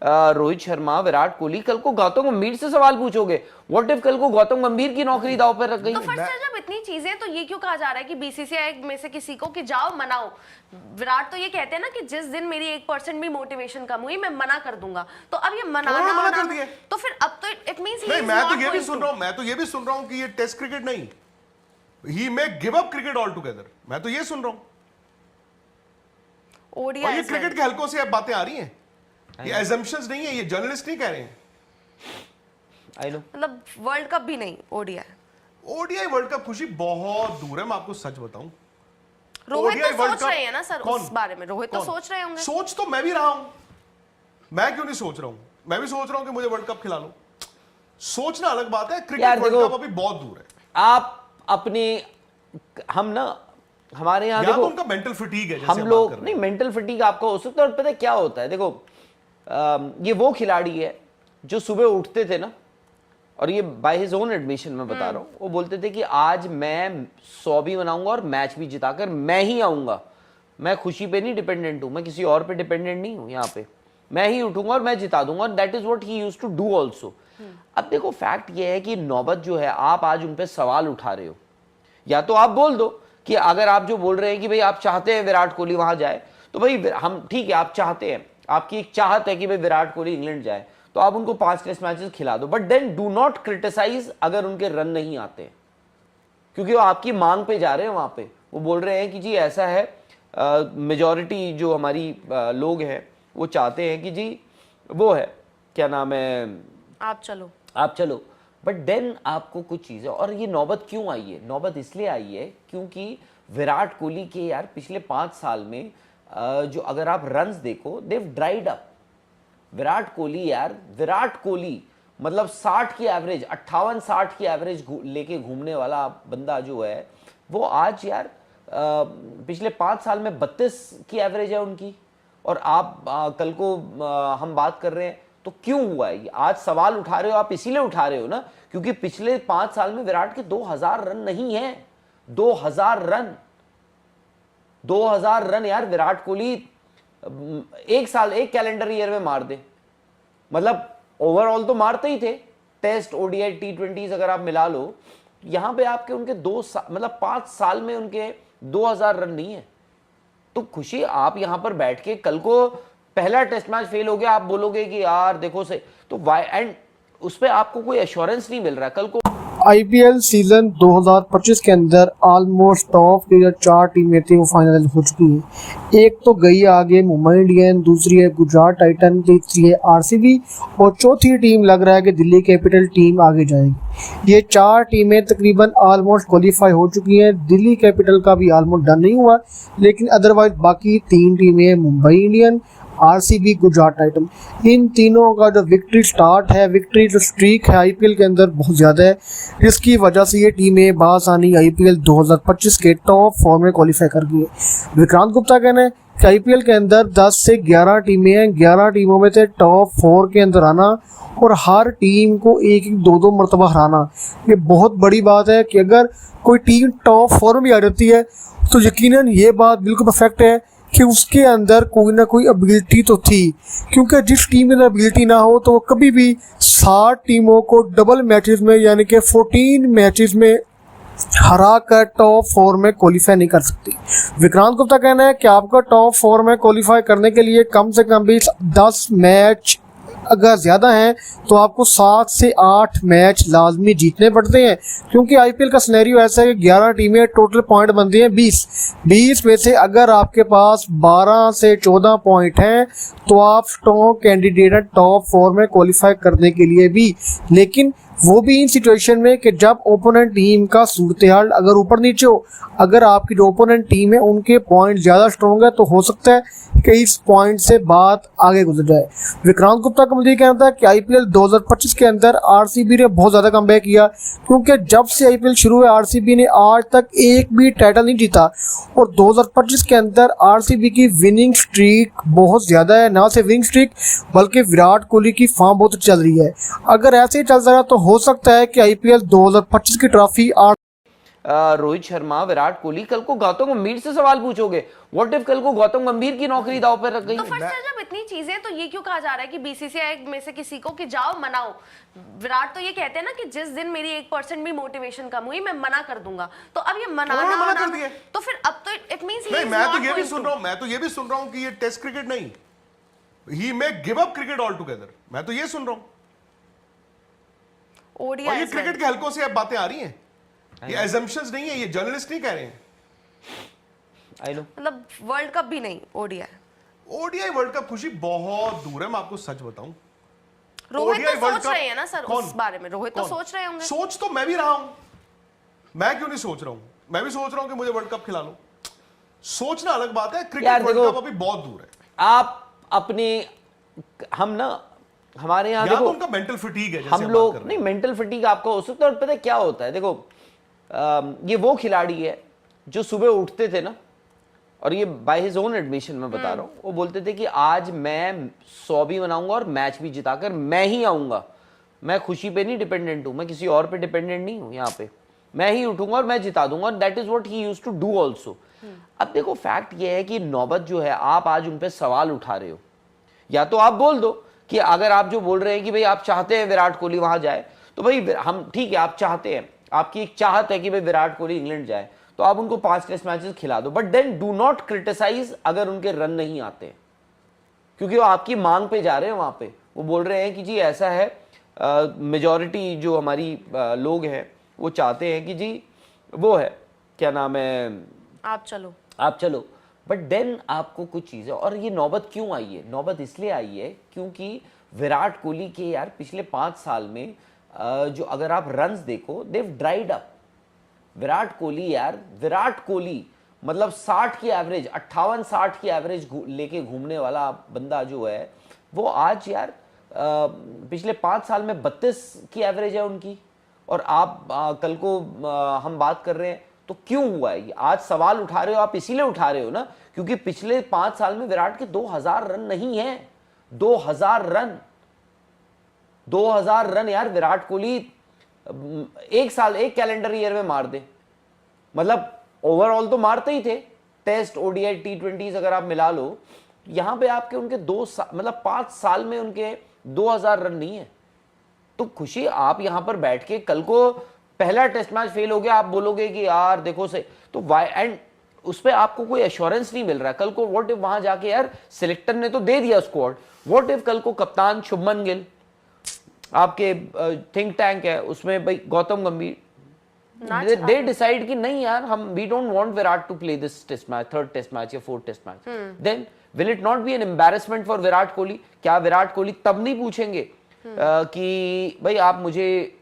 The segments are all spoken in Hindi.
रोहित शर्मा, विराट कोहली, कल को गौतम गंभीर से सवाल पूछोगे, व्हाट इफ कल को गौतम गंभीर की नौकरी दांव पर रख गई? तो फर्स्ट है जब इतनी चीजें, तो ये क्यों कहा जा रहा है कि बीसीसीआई में से किसी को कि जाओ मनाओ? विराट तो ये कहते हैं ना कि जिस दिन मेरी 1% भी मोटिवेशन कम हुई मैं मना कर दूंगा। तो अब ये मना कर दिया, तो फिर अब तो इट मींस नहीं, मैं तो ये भी सुन रहा हूं कि ये टेस्ट क्रिकेट नहीं, he may give up cricket altogether. मैं तो ये सुन रहा हूं। और ये क्रिकेट के हलकों से अब बातें आ रही हैं, ये assumptions नहीं है, ये जर्नलिस्ट नहीं कह रहे हैं। मतलब वर्ल्ड कप भी नहीं, ओडीआई वर्ल्ड कप खुशी बहुत दूर है, मैं आपको सच बताऊं। रोहित तो सोच रहे हैं ना सर उस बारे में, रोहित तो सोच रहे होंगे। सोच तो मैं भी रहा हूं, मैं क्यों नहीं सोच रहा हूं? मैं भी सोच रहा हूं कि मुझे वर्ल्ड कप खिला लो। सोचना अलग बात है, क्रिकेट वर्ल्ड कप अभी बहुत दूर है। आप अपने, हम ना हमारे यहाँ देखो, तो उनका मेंटल फटीग है, जैसे हम लोग नहीं, मेंटल फटीग आपका हो सकता है। और पता है क्या होता है, देखो ये वो खिलाड़ी है जो सुबह उठते थे ना, और ये बाय हिज ओन एडमिशन में बता रहा हूँ, वो बोलते थे कि आज मैं 100 भी बनाऊंगा और मैच भी जिताकर मैं ही आऊंगा। मैं खुशी पे नहीं डिपेंडेंट हूँ, मैं किसी और पे डिपेंडेंट नहीं हूँ, यहाँ पे मैं ही उठूंगा और मैं जिता दूंगा। That is what he used to do also. अब देखो फैक्ट ये है कि नौबत जो है, आप आज उन पे सवाल उठा रहे हो, या तो आप बोल दो कि अगर आप जो बोल रहे हैं कि भाई आप चाहते हैं विराट कोहली वहां जाए, तो भाई हम ठीक है, आप चाहते हैं, आपकी एक चाहत है कि भाई विराट कोहली इंग्लैंड जाए, तो आप उनको 5 टेस्ट मैचेस खिला दो। But then do not criticise अगर उनके रन नहीं आते, क्योंकि वो आपकी मांग पे जा रहे हैं। वहां पे वो बोल रहे हैं कि जी ऐसा है, मेजॉरिटी जो हमारी लोग हैं वो चाहते हैं कि जी वो है, क्या नाम है, आप चलो। बट देन आपको कुछ चीज़ें, और ये नौबत क्यों आई है? नौबत इसलिए आई है क्योंकि विराट कोहली के यार पिछले 5 साल में जो अगर आप रन्स देखो, देव ड्राइड अप। विराट कोहली मतलब 60 की एवरेज, 58-60 की एवरेज लेके घूमने वाला बंदा जो है, वो आज यार पिछले 5 साल में 32 की एवरेज है उनकी। और आप कल को हम बात कर रहे हैं तो क्यों हुआ है? आज सवाल उठा रहे हो आप, इसीलिए उठा रहे हो ना क्योंकि पिछले 5 साल में विराट के 2000 रन नहीं है। 2000 रन यार विराट कोहली एक साल, एक कैलेंडर ईयर में मार दे। मतलब ओवरऑल तो मारते ही थे, टेस्ट, ओडीआई, टी20 अगर आप मिला लो, यहां पे आपके उनके 5 साल में उनके 2000 रन नहीं है। तो खुशी, आप यहां पर बैठ के कल को पहला टेस्ट मैच फेल हो गया, आप बोलोगे कि यार देखो से, तो वाई, एंड उस पर आपको कोई एश्योरेंस नहीं मिल रहा है। कल को आईपीएल सीजन 2025 के अंदर ऑलमोस्ट टॉप की जो 4 टीमें थी वो फाइनल हो चुकी हैं। एक तो गई आगे मुंबई इंडियन, दूसरी है गुजरात टाइटन, तीसरी है आरसीबी और चौथी टीम लग रहा है कि दिल्ली कैपिटल टीम आगे जाएगी। ये 4 टीमें तकरीबन ऑलमोस्ट क्वालिफाई हो चुकी हैं। दिल्ली कैपिटल का भी ऑलमोस्ट डन नहीं हुआ, लेकिन अदरवाइज बाकी 3 टीमें Mumbai Indian, RCB, Gujarat titan, इन तीनों का जो विक्ट्री स्टार्ट है, विक्ट्री जो स्ट्रीक है आईपीएल के अंदर बहुत ज़्यादा है। इसकी वजह से ये टीमें बासानी आईपीएल 2025 के टॉप 4 में क्वालिफाई कर गई है। विक्रांत गुप्ता कहना है कि आईपीएल के अंदर 10 से 11 टीमें हैं, 11 टीमों में से टॉप 4 के अंदर आना और हर टीम को 1-1, 2-2 मरतबा हराना, ये बहुत बड़ी बात है। कि अगर कोई टीम टॉप 4 में भी आ जाती है तो यकीनन ये बात बिल्कुल परफेक्ट है कि उसके अंदर कोई ना कोई एबिलिटी तो थी, क्योंकि जिस टीम के अंदर एबिलिटी ना हो तो वो कभी भी 60 टीमों को डबल मैचेस में यानी कि 14 मैचेस में हरा कर टॉप 4 में क्वालिफाई नहीं कर सकती। विक्रांत गुप्ता कहना है कि आपका टॉप 4 में क्वालिफाई करने के लिए कम से कम भी 10 मैच अगर ज़्यादा हैं तो आपको 7 से 8 मैच लाजमी जीतने पड़ते हैं, क्योंकि आईपीएल का सिनेरियो ऐसा है कि 11 टीमें, टोटल पॉइंट बनते हैं 20 में से अगर आपके पास 12 से 14 पॉइंट हैं तो आप स्ट्रॉन्ग कैंडिडेट हैं टॉप 4 में क्वालिफाई करने के लिए भी। लेकिन वो भी इन सिचुएशन में कि जब ओपोनेंट टीम का सूरत हाल अगर ऊपर नीचे हो, अगर आपकी जो ओपोनेंट टीम है उनके पॉइंट ज़्यादा स्ट्रॉन्ग है तो हो सकता है कि इस पॉइंट से बात आगे गुजर जाए। विक्रांत गुप्ता का मुझे कहना था कि आईपीएल 2025 के अंदर आरसीबी ने बहुत ज़्यादा कमबैक किया, क्योंकि जब से आईपीएल शुरू हुआ आरसीबी ने आज तक एक भी टाइटल नहीं जीता और 2025 के अंदर आरसीबी की विनिंग स्ट्रीक बहुत ज़्यादा है। ना सिर्फ विनिंग स्ट्रीक बल्कि विराट कोहली की फॉर्म बहुत चल रही है। अगर ऐसे ही चलता रहा तो हो सकता है कि आईपीएल 2025 की ट्रॉफी रोहित शर्मा, विराट कोहली, कल को गौतम गंभीर से सवाल पूछोगे, व्हाट इफ कल को गौतम गंभीर की नौकरी दांव पर रख गई? तो फिर से जब इतनी चीजें, तो ये क्यों कहा जा रहा है कि बीसीसीआई में से किसी को कि जाओ मनाओ? विराट तो ये कहते हैं ना कि जिस दिन मेरी 1% भी मोटिवेशन कम हुई मैं मना कर दूंगा। तो अब ये उन्होंने मना कर दिया। तो फिर अब तो इट मींस नहीं, मैं तो ये भी सुन रहा हूं कि ये टेस्ट क्रिकेट नहीं, he may give up cricket altogether. मैं तो ये सुन रहा हूं। और ये क्रिकेट के हलकों से अब बातें आ रही हैं, ये assumptions नहीं है, ये जर्नलिस्ट नहीं कह रहे हैं। आई नो, मतलब वर्ल्ड कप भी नहीं, ओडीआई वर्ल्ड कप खुशी बहुत दूर है, मैं आपको सच बताऊं। रोहित ODI तो वर्ल्ड सोच कप- रहे हैं ना सर कौन? उस बारे में, रोहित तो कौन? सोच रहे होंगे। सोच तो मैं भी रहा हूं, मैं क्यों नहीं सोच रहा हूं? मैं भी सोच रहा हूं कि मुझे वर्ल्ड कप खिला लो। सोचना अलग बात है, क्रिकेट यार वर्ल्ड देखो, कप अभी बहुत दूर है। आप अपने, हम ना हमारे यहाँ या तो देखो, उनका मेंटल फटीग है, जैसे हम बात लोग कर रहे नहीं, हैं। मेंटल फटीग आपका हो सकता है। और पता है क्या होता है, देखो ये वो खिलाड़ी है जो सुबह उठते थे ना, और ये बाय हिज ओन एडमिशन में बता रहा हूँ, वो बोलते थे कि आज मैं 100 भी बनाऊंगा और मैच भी जिताकर मैं ही आऊंगा। मैं खुशी पे नहीं डिपेंडेंट हूं, मैं किसी और पे डिपेंडेंट नहीं हूं, यहाँ पे मैं ही उठूंगा और मैं जिता दूंगा। That is what he used to do also. अब देखो फैक्ट ये है कि नौबत जो है, आप आज उन पे सवाल उठा रहे हो, या तो आप बोल दो कि अगर आप जो बोल रहे हैं कि भाई आप चाहते हैं विराट कोहली वहां जाए, तो भाई हम ठीक है, आप चाहते हैं, आपकी एक चाहत है कि भाई विराट कोहली इंग्लैंड जाए, तो आप उनको 5 टेस्ट मैचेस खिला दो। But then do not criticise अगर उनके रन नहीं आते, क्योंकि वो आपकी मांग पे जा रहे हैं। वहां पे वो बोल रहे हैं कि जी ऐसा है, मेजॉरिटी जो हमारी लोग हैं वो चाहते हैं कि जी वो है, क्या नाम है, आप चलो। बट देन आपको कुछ चीजें, और ये नौबत क्यों आई है? नौबत इसलिए आई है क्योंकि विराट कोहली के यार पिछले 5 साल में जो अगर आप रन्स देखो, देव ड्राइड अप। विराट कोहली मतलब 60 की एवरेज, 58-60 की एवरेज लेके घूमने वाला बंदा जो है, वो आज यार पिछले 5 साल में 32 की एवरेज है उनकी। और आप कल को हम बात कर रहे हैं, तो क्यों हुआ है? आज सवाल उठा रहे हो आप, इसीलिए उठा रहे हो ना क्योंकि पिछले 5 साल में विराट के 2000 रन नहीं है। 2000 रन यार विराट कोहली एक साल, एक कैलेंडर ईयर में मार दे। मतलब ओवरऑल तो मारते ही थे, टेस्ट, ओडीआई, टी20 अगर आप मिला लो, यहां पे आपके उनके 5 साल में उनके 2000 रन नहीं है। तो खुशी, आप यहां पर बैठ के कल को पहला टेस्ट मैच फेल हो गया, आप बोलोगे कि यार देखो से, तो वाई, एंड उस पर आपको कोई एश्योरेंस नहीं मिल रहा है। कल को व्हाट इफ वहां जाके यार सिलेक्टर ने तो दे दिया स्क्वाड, व्हाट इफ कल को कप्तान शुभमन गिल, आपके थिंक टैंक है उसमें भाई गौतम गंभीर, दे डिसाइड कि नहीं यार, हम we don't want Virat to play this test match, 3rd test match या 4th test match, then will it not be an embarrassment for Virat Kohli? क्या विराट कोहली तब नहीं पूछेंगे कि भाई आप मुझे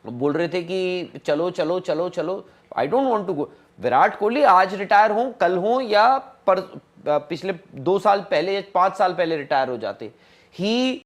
बोल रहे थे कि चलो चलो चलो चलो, I don't want to go? Virat Kohli आज रिटायर हो, कल हो, या पिछले 2 साल पहले या 5 साल पहले रिटायर हो जाते, ही